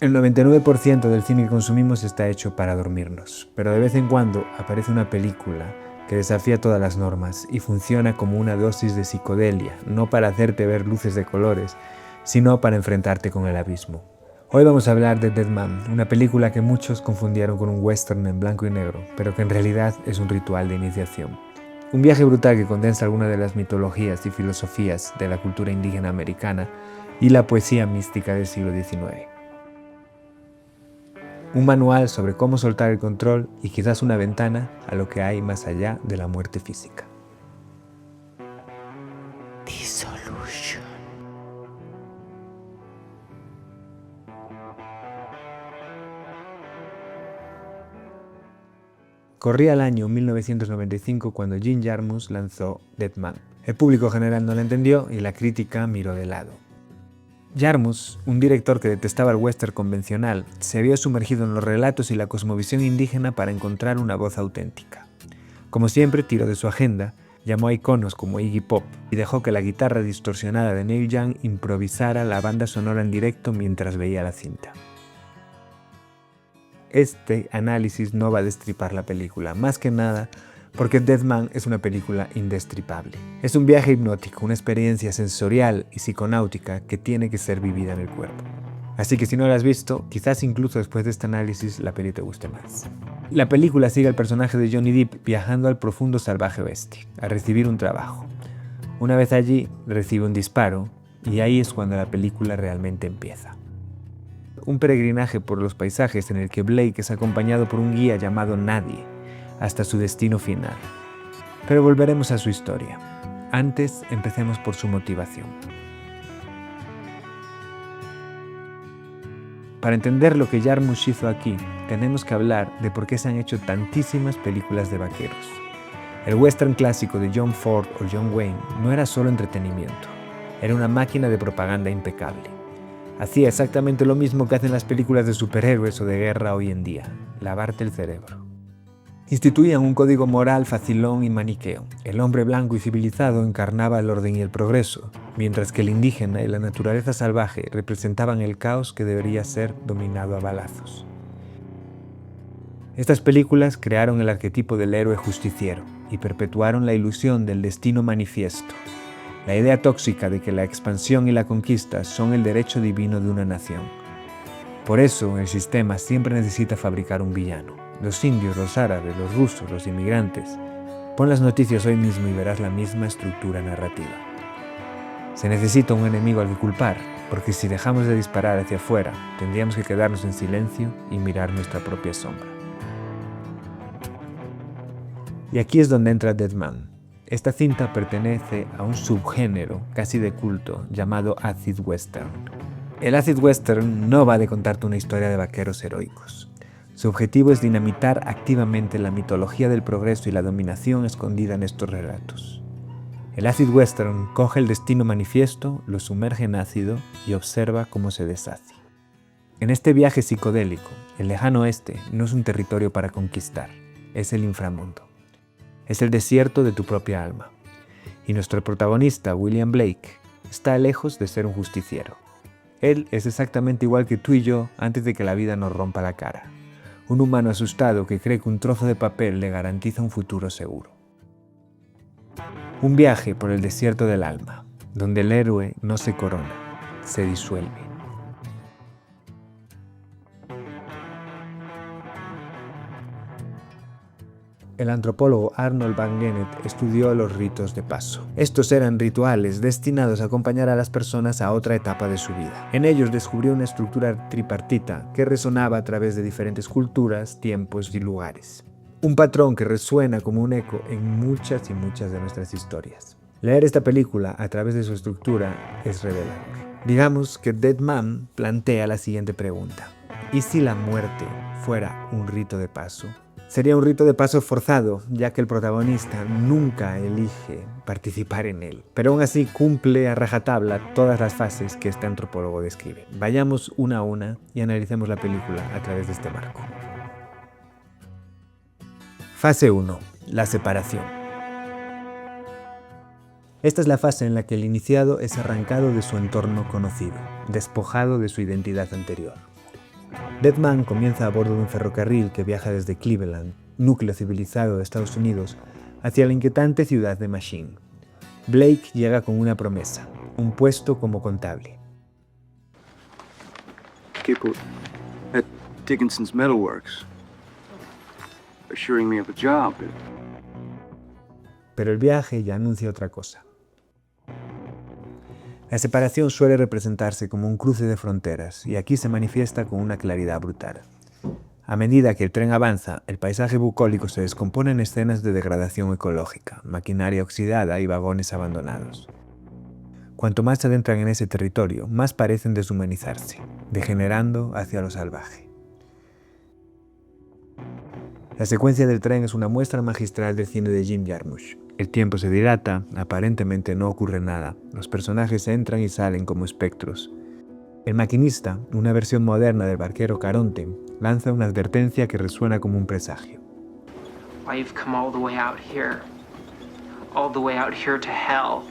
El 99% del cine que consumimos está hecho para dormirnos, pero de vez en cuando aparece una película que desafía todas las normas y funciona como una dosis de psicodelia, no para hacerte ver luces de colores, sino para enfrentarte con el abismo. Hoy vamos a hablar de Dead Man, una película que muchos confundieron con un western en blanco y negro, pero que en realidad es un ritual de iniciación. Un viaje brutal que condensa algunas de las mitologías y filosofías de la cultura indígena americana y la poesía mística del siglo XIX. Un manual sobre cómo soltar el control y quizás una ventana a lo que hay más allá de la muerte física. Dissolution. Corría el año 1995 cuando Jim Jarmusch lanzó Dead Man. El público general no la entendió y la crítica miró de lado. Jarmusch, un director que detestaba el western convencional, se vio sumergido en los relatos y la cosmovisión indígena para encontrar una voz auténtica. Como siempre, tiró de su agenda, llamó a iconos como Iggy Pop y dejó que la guitarra distorsionada de Neil Young improvisara la banda sonora en directo mientras veía la cinta. Este análisis no va a destripar la película, más que nada porque Dead Man es una película indestripable. Es un viaje hipnótico, una experiencia sensorial y psiconáutica que tiene que ser vivida en el cuerpo. Así que si no la has visto, quizás incluso después de este análisis la peli te guste más. La película sigue al personaje de Johnny Depp viajando al profundo salvaje oeste, a recibir un trabajo. Una vez allí, recibe un disparo y ahí es cuando la película realmente empieza. Un peregrinaje por los paisajes en el que Blake es acompañado por un guía llamado Nadie, hasta su destino final. Pero volveremos a su historia. Antes, empecemos por su motivación. Para entender lo que Jarmusch hizo aquí, tenemos que hablar de por qué se han hecho tantísimas películas de vaqueros. El western clásico de John Ford o John Wayne no era solo entretenimiento, era una máquina de propaganda impecable. Hacía exactamente lo mismo que hacen las películas de superhéroes o de guerra hoy en día, lavarte el cerebro. Instituían un código moral facilón y maniqueo. El hombre blanco y civilizado encarnaba el orden y el progreso, mientras que el indígena y la naturaleza salvaje representaban el caos que debería ser dominado a balazos. Estas películas crearon el arquetipo del héroe justiciero y perpetuaron la ilusión del destino manifiesto, la idea tóxica de que la expansión y la conquista son el derecho divino de una nación. Por eso el sistema siempre necesita fabricar un villano. Los indios, los árabes, los rusos, los inmigrantes. Pon las noticias hoy mismo y verás la misma estructura narrativa. Se necesita un enemigo al que culpar, porque si dejamos de disparar hacia afuera, tendríamos que quedarnos en silencio y mirar nuestra propia sombra. Y aquí es donde entra Dead Man. Esta cinta pertenece a un subgénero casi de culto llamado acid western. El acid western no va de contarte una historia de vaqueros heroicos. Su objetivo es dinamitar activamente la mitología del progreso y la dominación escondida en estos relatos. El acid western coge el destino manifiesto, lo sumerge en ácido y observa cómo se deshace. En este viaje psicodélico, el lejano oeste no es un territorio para conquistar, es el inframundo. Es el desierto de tu propia alma. Y nuestro protagonista, William Blake, está lejos de ser un justiciero. Él es exactamente igual que tú y yo antes de que la vida nos rompa la cara. Un humano asustado que cree que un trozo de papel le garantiza un futuro seguro. Un viaje por el desierto del alma, donde el héroe no se corona, se disuelve. El antropólogo Arnold van Gennep estudió los ritos de paso. Estos eran rituales destinados a acompañar a las personas a otra etapa de su vida. En ellos descubrió una estructura tripartita que resonaba a través de diferentes culturas, tiempos y lugares. Un patrón que resuena como un eco en muchas y muchas de nuestras historias. Leer esta película a través de su estructura es revelador. Digamos que Dead Man plantea la siguiente pregunta. ¿Y si la muerte fuera un rito de paso? Sería un rito de paso forzado, ya que el protagonista nunca elige participar en él, pero aún así cumple a rajatabla todas las fases que este antropólogo describe. Vayamos una a una y analicemos la película a través de este marco. Fase 1. La separación. Esta es la fase en la que el iniciado es arrancado de su entorno conocido, despojado de su identidad anterior. Dead Man comienza a bordo de un ferrocarril que viaja desde Cleveland, núcleo civilizado de Estados Unidos, hacia la inquietante ciudad de Machine. Blake llega con una promesa, un puesto como contable. People at Dickinson's Metalworks assuring me of a job. Pero el viaje ya anuncia otra cosa. La separación suele representarse como un cruce de fronteras y aquí se manifiesta con una claridad brutal. A medida que el tren avanza, el paisaje bucólico se descompone en escenas de degradación ecológica, maquinaria oxidada y vagones abandonados. Cuanto más se adentran en ese territorio, más parecen deshumanizarse, degenerando hacia lo salvaje. La secuencia del tren es una muestra magistral del cine de Jim Jarmusch. El tiempo se dilata, aparentemente no ocurre nada. Los personajes entran y salen como espectros. El maquinista, una versión moderna del barquero Caronte, lanza una advertencia que resuena como un presagio. Why you've come all the way out here to hell.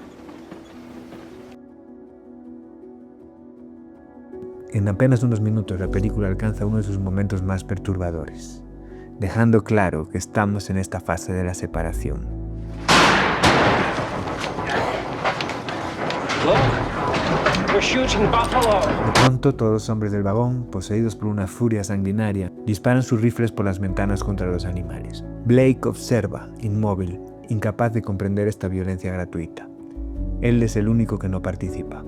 En apenas unos minutos la película alcanza uno de sus momentos más perturbadores, dejando claro que estamos en esta fase de la separación. De pronto, todos los hombres del vagón, poseídos por una furia sanguinaria, disparan sus rifles por las ventanas contra los animales. Blake observa, inmóvil, incapaz de comprender esta violencia gratuita. Él es el único que no participa.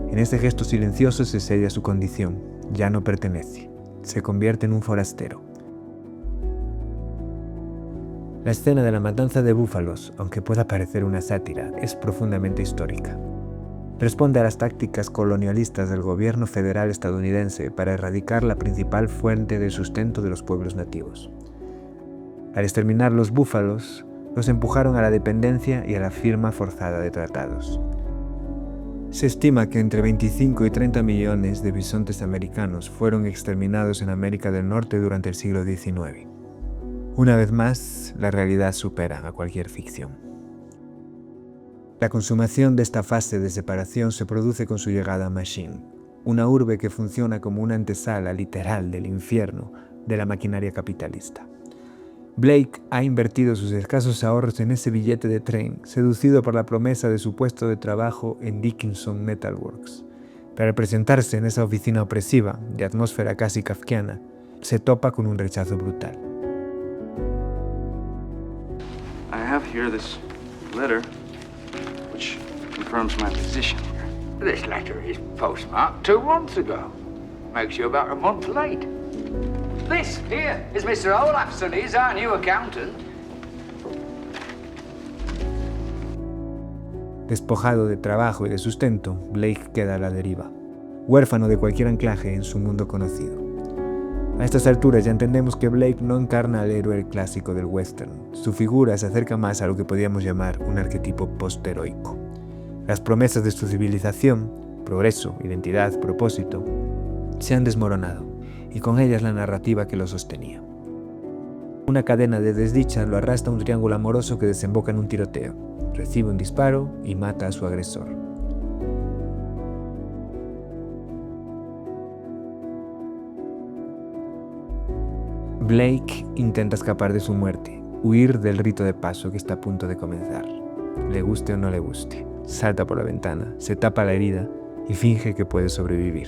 En este gesto silencioso se sella su condición. Ya no pertenece. Se convierte en un forastero. La escena de la matanza de búfalos, aunque pueda parecer una sátira, es profundamente histórica. Responde a las tácticas colonialistas del gobierno federal estadounidense para erradicar la principal fuente de sustento de los pueblos nativos. Al exterminar los búfalos, los empujaron a la dependencia y a la firma forzada de tratados. Se estima que entre 25 y 30 millones de bisontes americanos fueron exterminados en América del Norte durante el siglo XIX. Una vez más, la realidad supera a cualquier ficción. La consumación de esta fase de separación se produce con su llegada a Machine, una urbe que funciona como una antesala literal del infierno de la maquinaria capitalista. Blake ha invertido sus escasos ahorros en ese billete de tren, seducido por la promesa de su puesto de trabajo en Dickinson Metalworks. Pero al presentarse en esa oficina opresiva, de atmósfera casi kafkiana, se topa con un rechazo brutal. I have here this letter, which confirms my position here. This letter is postmarked 2 months ago. Makes you about a month late. This here is Mr. Olafson. He's our new accountant. Despojado de trabajo y de sustento, Blake queda a la deriva, huérfano de cualquier anclaje en su mundo conocido. A estas alturas ya entendemos que Blake no encarna al héroe clásico del western. Su figura se acerca más a lo que podríamos llamar un arquetipo post-heroico. Las promesas de su civilización, progreso, identidad, propósito, se han desmoronado, y con ellas la narrativa que lo sostenía. Una cadena de desdichas lo arrastra a un triángulo amoroso que desemboca en un tiroteo. Recibe un disparo y mata a su agresor. Blake intenta escapar de su muerte, huir del rito de paso que está a punto de comenzar. Le guste o no le guste, salta por la ventana, se tapa la herida y finge que puede sobrevivir.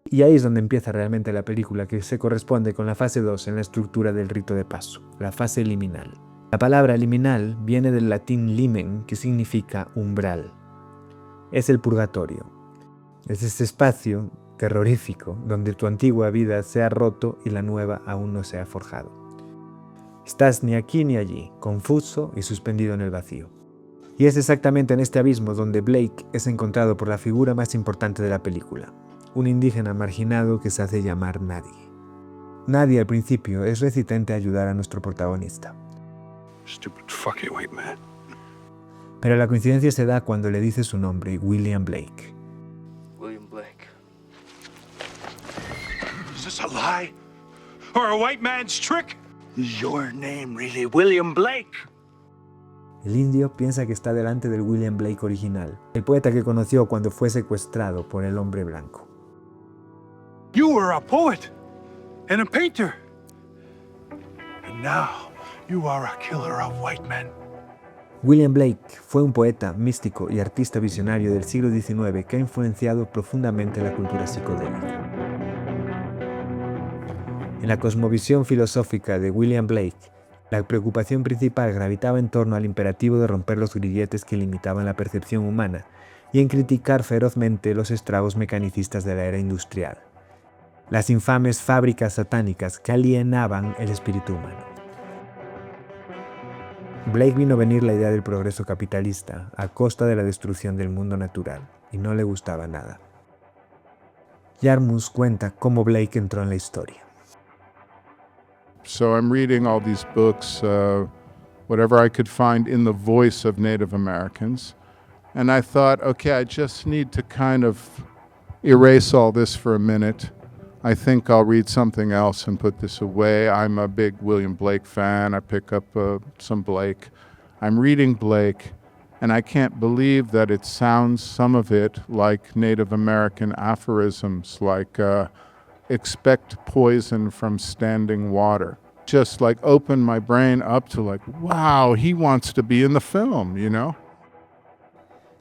Y ahí es donde empieza realmente la película, que se corresponde con la fase 2 en la estructura del rito de paso, la fase liminal. La palabra liminal viene del latín limen, que significa umbral. Es el purgatorio. Es ese espacio terrorífico donde tu antigua vida se ha roto y la nueva aún no se ha forjado. Estás ni aquí ni allí, confuso y suspendido en el vacío. Y es exactamente en este abismo donde Blake es encontrado por la figura más importante de la película, un indígena marginado que se hace llamar Nadie. Nadie al principio es reticente a ayudar a nuestro protagonista. Stupid fucking white man. Pero la coincidencia se da cuando le dice su nombre, William Blake. William Blake. Is this a lie? Or a white man's trick? Is your name really William Blake? El indio piensa que está delante del William Blake original, el poeta que conoció cuando fue secuestrado por el hombre blanco. You were a poet and a painter. And now you are a killer of white men. William Blake fue un poeta, místico y artista visionario del siglo XIX que ha influenciado profundamente la cultura psicodélica. En la cosmovisión filosófica de William Blake, la preocupación principal gravitaba en torno al imperativo de romper los grilletes que limitaban la percepción humana y en criticar ferozmente los estragos mecanicistas de la era industrial, las infames fábricas satánicas que alienaban el espíritu humano. Blake vino a venir la idea del progreso capitalista a costa de la destrucción del mundo natural y no le gustaba nada. Jarmusch cuenta cómo Blake entró en la historia. So I'm reading all these books, whatever I could find in the voice of Native Americans. And I thought, okay, I just need to kind of erase all this for a minute. I think I'll read something else and put this away. I'm a big William Blake fan. I pick up some Blake. I'm reading Blake, and I can't believe that it sounds, some of it, like Native American aphorisms, like expect poison from standing water. Just like open my brain up to like, wow, he wants to be in the film, you know?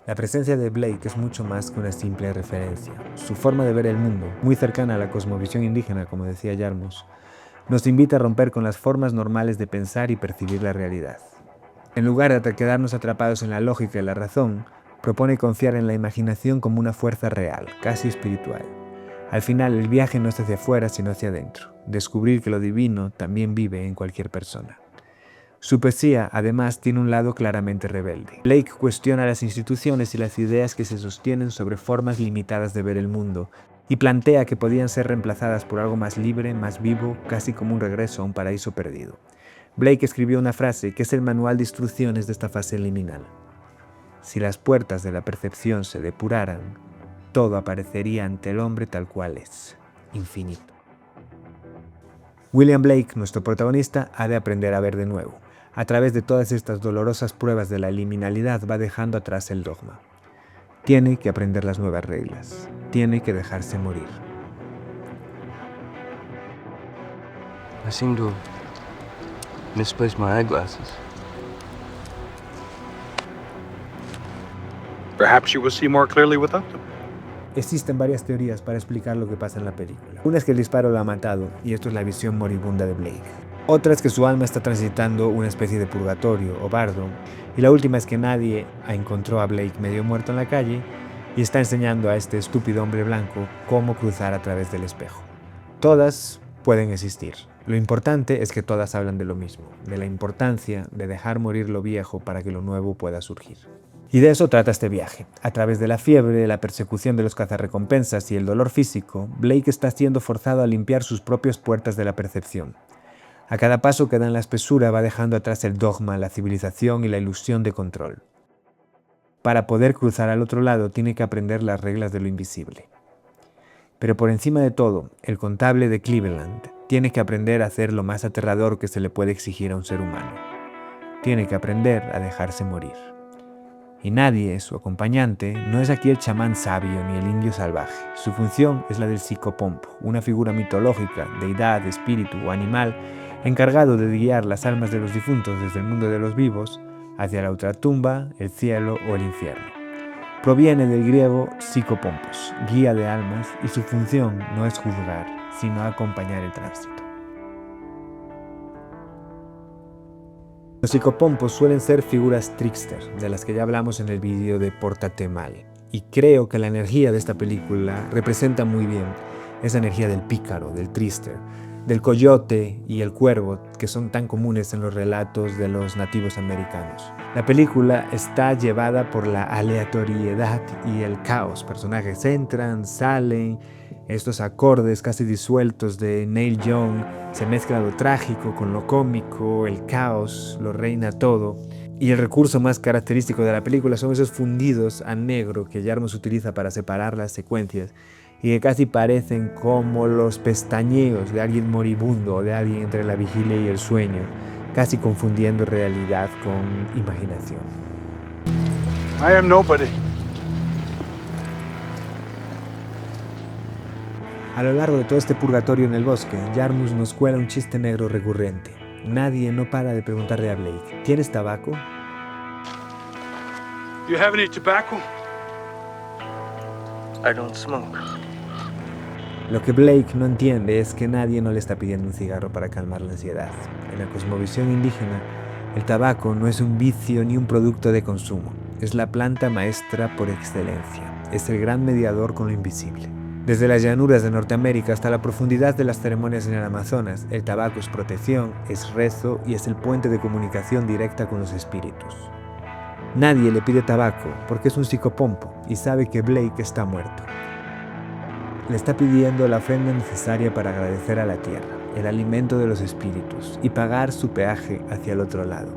La presencia de Blake es mucho más que una simple referencia. Su forma de ver el mundo, muy cercana a la cosmovisión indígena, como decía Jarmusch, nos invita a romper con las formas normales de pensar y percibir la realidad. En lugar de quedarnos atrapados en la lógica y la razón, propone confiar en la imaginación como una fuerza real, casi espiritual. Al final, el viaje no es hacia afuera, sino hacia adentro. Descubrir que lo divino también vive en cualquier persona. Su poesía, además, tiene un lado claramente rebelde. Blake cuestiona las instituciones y las ideas que se sostienen sobre formas limitadas de ver el mundo y plantea que podían ser reemplazadas por algo más libre, más vivo, casi como un regreso a un paraíso perdido. Blake escribió una frase que es el manual de instrucciones de esta fase liminal. Si las puertas de la percepción se depuraran, todo aparecería ante el hombre tal cual es, infinito. William Blake, nuestro protagonista, ha de aprender a ver de nuevo. A través de todas estas dolorosas pruebas de la liminalidad va dejando atrás el dogma. Tiene que aprender las nuevas reglas. Tiene que dejarse morir. I seem to have misplaced my eyeglasses. Perhaps you will see more clearly without them. Existen varias teorías para explicar lo que pasa en la película. Una es que el disparo lo ha matado, y esto es la visión moribunda de Blake. Otra es que su alma está transitando una especie de purgatorio o bardo. Y la última es que nadie encontró a Blake medio muerto en la calle y está enseñando a este estúpido hombre blanco cómo cruzar a través del espejo. Todas pueden existir. Lo importante es que todas hablan de lo mismo, de la importancia de dejar morir lo viejo para que lo nuevo pueda surgir. Y de eso trata este viaje. A través de la fiebre, la persecución de los cazarrecompensas y el dolor físico, Blake está siendo forzado a limpiar sus propias puertas de la percepción. A cada paso que da en la espesura va dejando atrás el dogma, la civilización y la ilusión de control. Para poder cruzar al otro lado tiene que aprender las reglas de lo invisible. Pero por encima de todo, el contable de Cleveland tiene que aprender a hacer lo más aterrador que se le puede exigir a un ser humano. Tiene que aprender a dejarse morir. Y nadie, su acompañante, no es aquí el chamán sabio ni el indio salvaje. Su función es la del psicopompo, una figura mitológica, deidad, espíritu o animal, encargado de guiar las almas de los difuntos desde el mundo de los vivos hacia la ultratumba, el cielo o el infierno. Proviene del griego psicopompos, guía de almas, y su función no es juzgar, sino acompañar el tránsito. Los psicopompos suelen ser figuras trickster, de las que ya hablamos en el vídeo de Pórtate Mal, y creo que la energía de esta película representa muy bien esa energía del pícaro, del trickster, del coyote y el cuervo, que son tan comunes en los relatos de los nativos americanos. La película está llevada por la aleatoriedad y el caos. Personajes entran, salen, estos acordes casi disueltos de Neil Young, se mezcla lo trágico con lo cómico, el caos lo reina todo. Y el recurso más característico de la película son esos fundidos a negro que Jarmusch utiliza para separar las secuencias y que casi parecen como los pestañeos de alguien moribundo o de alguien entre la vigilia y el sueño, casi confundiendo realidad con imaginación. I am nobody. A lo largo de todo este purgatorio en el bosque, Jarmusch nos cuela un chiste negro recurrente. Nadie no para de preguntarle a Blake, ¿tienes tabaco? Do you have any tobacco? I don't smoke. Lo que Blake no entiende es que nadie no le está pidiendo un cigarro para calmar la ansiedad. En la cosmovisión indígena, el tabaco no es un vicio ni un producto de consumo. Es la planta maestra por excelencia. Es el gran mediador con lo invisible. Desde las llanuras de Norteamérica hasta la profundidad de las ceremonias en el Amazonas, el tabaco es protección, es rezo y es el puente de comunicación directa con los espíritus. Nadie le pide tabaco porque es un psicopompo y sabe que Blake está muerto. Le está pidiendo la ofrenda necesaria para agradecer a la tierra, el alimento de los espíritus y pagar su peaje hacia el otro lado.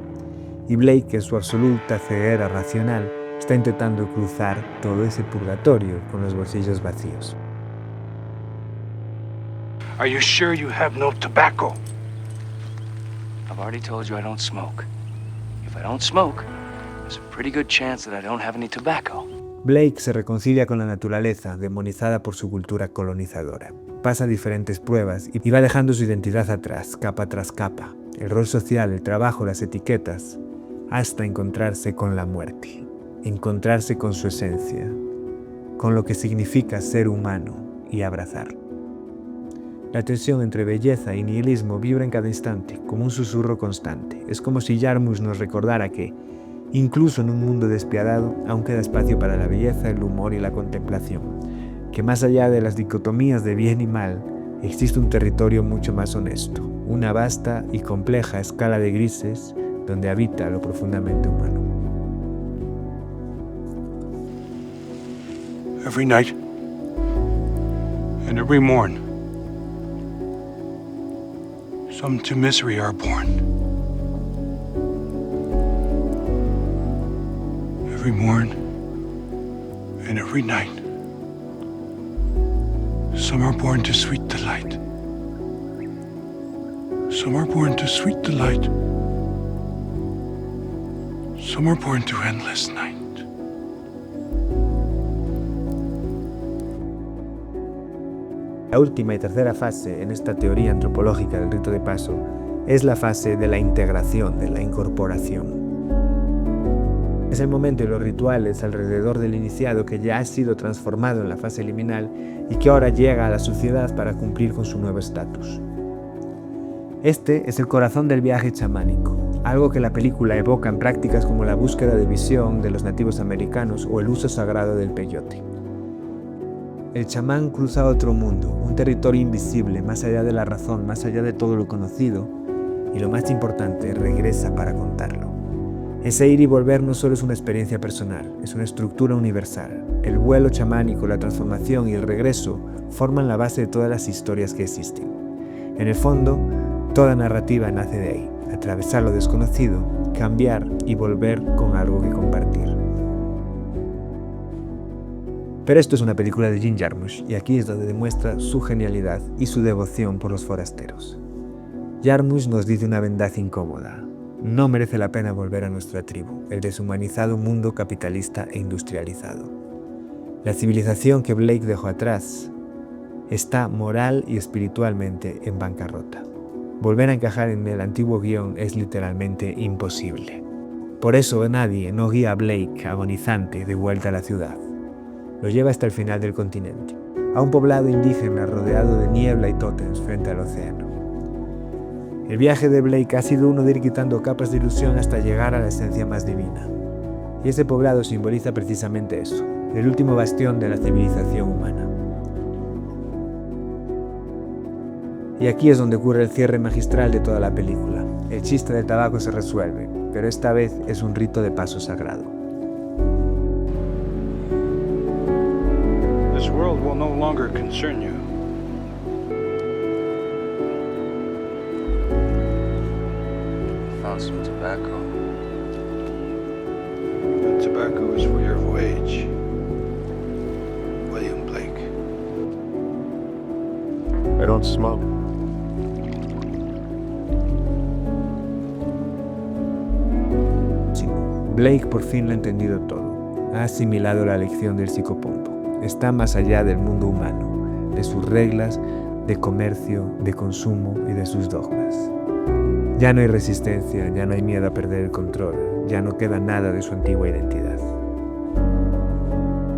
Y Blake, en su absoluta ceguera racional, está intentando cruzar todo ese purgatorio con los bolsillos vacíos. Are you sure you have no tobacco? I've already told you I don't smoke. If I don't smoke, there's a pretty good chance that I don't have any tobacco. Blake se reconcilia con la naturaleza, demonizada por su cultura colonizadora. Pasa diferentes pruebas y va dejando su identidad atrás, capa tras capa. El rol social, el trabajo, las etiquetas, hasta encontrarse con la muerte. Encontrarse con su esencia, con lo que significa ser humano y abrazarlo. La tensión entre belleza y nihilismo vibra en cada instante, como un susurro constante. Es como si Jarmusch nos recordara que, incluso en un mundo despiadado, aún queda espacio para la belleza, el humor y la contemplación. Que más allá de las dicotomías de bien y mal, existe un territorio mucho más honesto, una vasta y compleja escala de grises donde habita lo profundamente humano. Every night and every morn, some to misery are born. Every morn and every night, some are born to sweet delight. Some are born to sweet delight. Some are born to endless night. La última y tercera fase en esta teoría antropológica del rito de paso es la fase de la integración, de la incorporación. Es el momento y los rituales alrededor del iniciado que ya ha sido transformado en la fase liminal y que ahora llega a la sociedad para cumplir con su nuevo estatus. Este es el corazón del viaje chamánico, algo que la película evoca en prácticas como la búsqueda de visión de los nativos americanos o el uso sagrado del peyote. El chamán cruza a otro mundo, un territorio invisible, más allá de la razón, más allá de todo lo conocido, y lo más importante, regresa para contarlo. Ese ir y volver no solo es una experiencia personal, es una estructura universal. El vuelo chamánico, la transformación y el regreso forman la base de todas las historias que existen. En el fondo, toda narrativa nace de ahí, atravesar lo desconocido, cambiar y volver con algo que compartir. Pero esto es una película de Jim Jarmusch y aquí es donde demuestra su genialidad y su devoción por los forasteros. Jarmusch nos dice una verdad incómoda. No merece la pena volver a nuestra tribu, el deshumanizado mundo capitalista e industrializado. La civilización que Blake dejó atrás está moral y espiritualmente en bancarrota. Volver a encajar en el antiguo guión es literalmente imposible. Por eso nadie no guía a Blake agonizante de vuelta a la ciudad. Lo lleva hasta el final del continente, a un poblado indígena rodeado de niebla y tótems frente al océano. El viaje de Blake ha sido uno de ir quitando capas de ilusión hasta llegar a la esencia más divina. Y ese poblado simboliza precisamente eso, el último bastión de la civilización humana. Y aquí es donde ocurre el cierre magistral de toda la película. El chiste del tabaco se resuelve, pero esta vez es un rito de paso sagrado. This world will no longer concern you. Found some tobacco. The tobacco is for your wage, William Blake. I don't smoke. Blake por fin lo ha entendido todo. Ha asimilado la lección del psicopompo. Está más allá del mundo humano, de sus reglas, de comercio, de consumo y de sus dogmas. Ya no hay resistencia, ya no hay miedo a perder el control, ya no queda nada de su antigua identidad.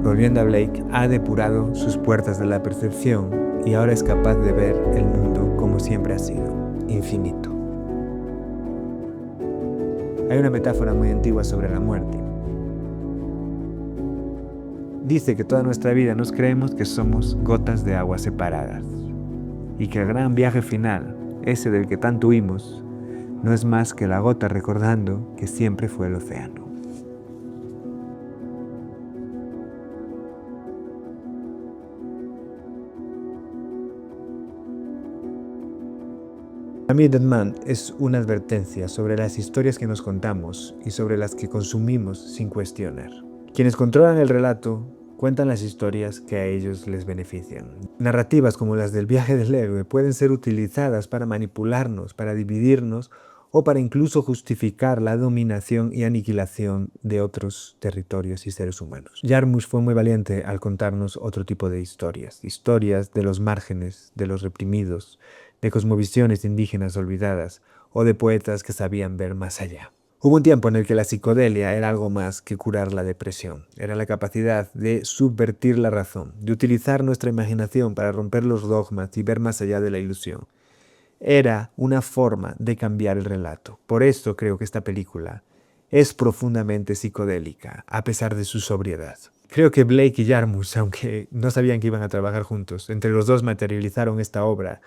Volviendo a Blake, ha depurado sus puertas de la percepción y ahora es capaz de ver el mundo como siempre ha sido, infinito. Hay una metáfora muy antigua sobre la muerte. Dice que toda nuestra vida nos creemos que somos gotas de agua separadas y que el gran viaje final, ese del que tanto huimos, no es más que la gota recordando que siempre fue el océano. A mí Dead Man es una advertencia sobre las historias que nos contamos y sobre las que consumimos sin cuestionar. Quienes controlan el relato cuentan las historias que a ellos les benefician. Narrativas como las del viaje del héroe pueden ser utilizadas para manipularnos, para dividirnos o para incluso justificar la dominación y aniquilación de otros territorios y seres humanos. Jarmusch fue muy valiente al contarnos otro tipo de historias de los márgenes, de los reprimidos, de cosmovisiones indígenas olvidadas o de poetas que sabían ver más allá. Hubo un tiempo en el que la psicodelia era algo más que curar la depresión. Era la capacidad de subvertir la razón, de utilizar nuestra imaginación para romper los dogmas y ver más allá de la ilusión. Era una forma de cambiar el relato. Por eso creo que esta película es profundamente psicodélica, a pesar de su sobriedad. Creo que Blake y Jarmusch, aunque no sabían que iban a trabajar juntos, entre los dos materializaron esta obra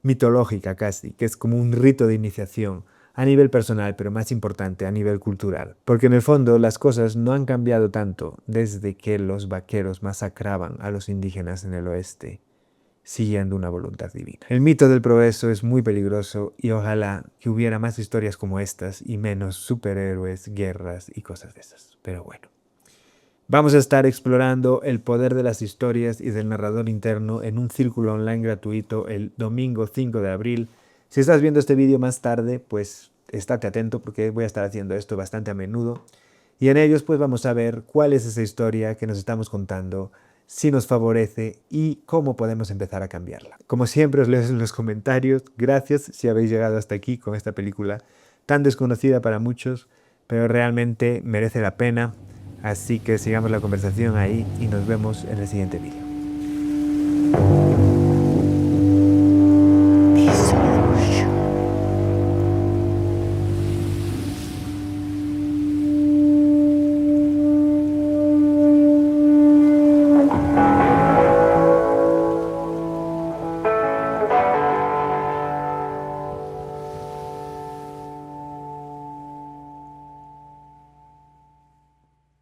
mitológica casi, que es como un rito de iniciación a nivel personal, pero más importante a nivel cultural. Porque en el fondo las cosas no han cambiado tanto desde que los vaqueros masacraban a los indígenas en el oeste, siguiendo una voluntad divina. El mito del progreso es muy peligroso y ojalá que hubiera más historias como estas y menos superhéroes, guerras y cosas de esas. Pero bueno. Vamos a estar explorando el poder de las historias y del narrador interno en un círculo online gratuito el domingo 5 de abril. Si estás viendo este vídeo más tarde, pues estate atento porque voy a estar haciendo esto bastante a menudo. Y en ellos pues vamos a ver cuál es esa historia que nos estamos contando, si nos favorece y cómo podemos empezar a cambiarla. Como siempre os leo en los comentarios. Gracias si habéis llegado hasta aquí con esta película tan desconocida para muchos, pero realmente merece la pena. Así que sigamos la conversación ahí y nos vemos en el siguiente vídeo.